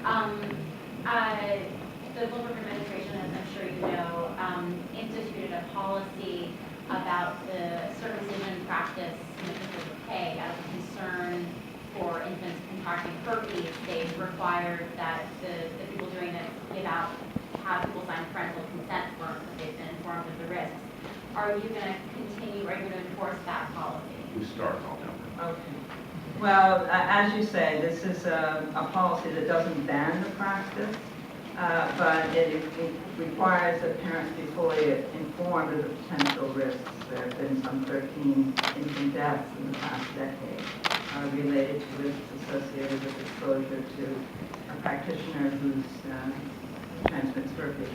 Um, the Bloomberg administration, as I'm sure you know, instituted a policy about the circumcision practice in the UK as a concern for infants contracting herpes. They've required that the people doing this have people sign parental consent forms that they've been informed of the risks. Are you going to continue, are you going to enforce that policy? We start on that. Okay. Well, as you say, this is a policy that doesn't ban the practice, but it requires that parents be fully informed of the potential risks. There have been some 13 infant deaths in the past decade related to risks associated with exposure to a practitioner who's transmits herpes.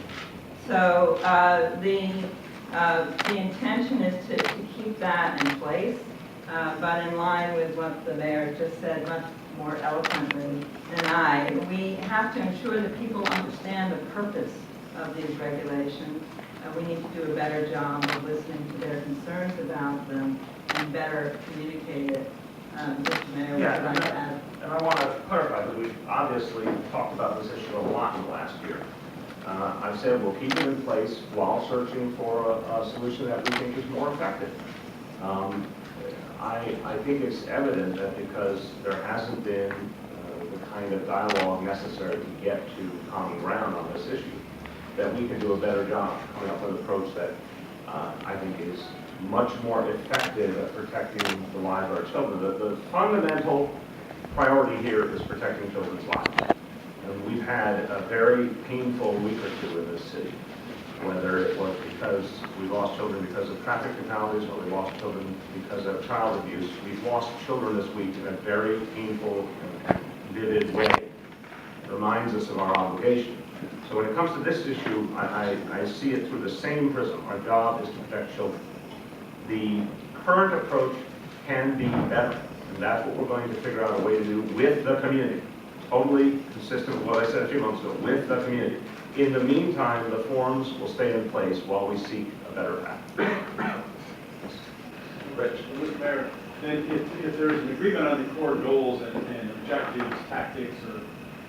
So the intention is to keep that in place, but in line with what the mayor just said much more eloquently than I, we have to ensure that people understand the purpose of these regulations. We need to do a better job of listening to their concerns about them and better communicate it. Mr. Mayor, would you like to add? And I want to clarify that we've obviously talked about this issue a lot in the last year. I've said we'll keep it in place while searching for a solution that we think is more effective. I think it's evident that because there hasn't been the kind of dialogue necessary to get to common ground on this issue, that we can do a better job coming up with an approach that I think is much more effective at protecting the lives of our children. The fundamental priority here is protecting children's lives. And we've had a very painful week or two in this city, whether it was because we lost children because of traffic fatalities or we lost children because of child abuse. We've lost children this week in a very painful and vivid way. It reminds us of our obligation. So when it comes to this issue, I see it through the same prism. Our job is to protect children. The current approach can be better, and that's what we're going to figure out a way to do with the community. Totally consistent with what I said a few moments ago, with the community. In the meantime, the forms will stay in place while we seek a better path. Rich. Mr. Mayor, if there's an agreement on the core goals and objectives, tactics,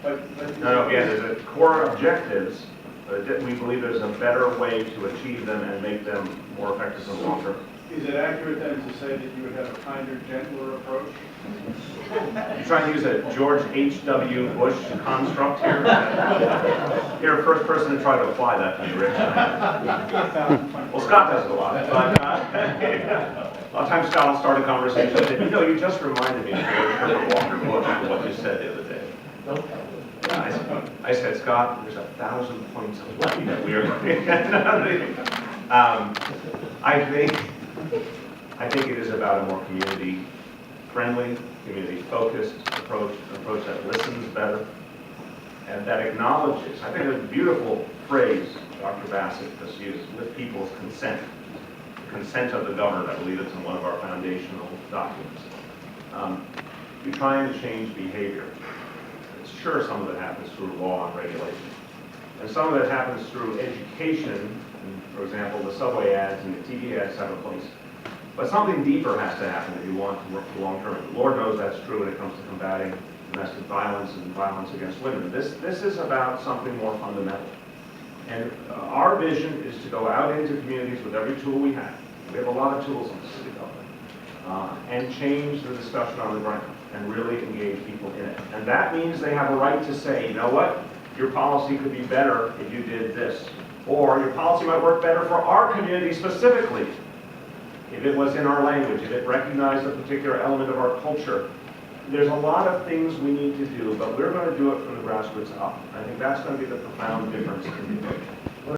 or No, again, there's a core objectives, but we believe there's a better way to achieve them and make them more effective in the long term. Is it accurate then to say that you would have a kinder, gentler approach? You're trying to use a George H.W. Bush construct here? You're the first person to try to apply that to me, Rich. Well, Scott does it a lot, but a lot of times Scott will start a conversation and say, you know, you just reminded me of George Herbert Walker Bush and what you said the other day. Yeah, I said, Scott, there's 1,000 points of light that we are looking at. I think it is about a more community-friendly, community-focused approach, an approach that listens better and that acknowledges. I think there's a beautiful phrase Dr. Bassett just used, with people's consent. The consent of the governed, I believe it's in one of our foundational documents. You're trying to change behavior. Sure, some of it happens through law and regulation. And some of it happens through education. And for example, the subway ads and the TV ads have a place. But something deeper has to happen if you want to work for long term. The Lord knows that's true when it comes to combating domestic violence and violence against women. This is about something more fundamental. And our vision is to go out into communities with every tool we have. We have a lot of tools in the city government. And change the discussion on the ground and really engage people in it. And that means they have a right to say, you know what, your policy could be better if you did this. Or your policy might work better for our community specifically, if it was in our language, if it recognized a particular element of our culture. There's a lot of things we need to do, but we're going to do it from the grassroots up. I think that's going to be the profound difference in the approach.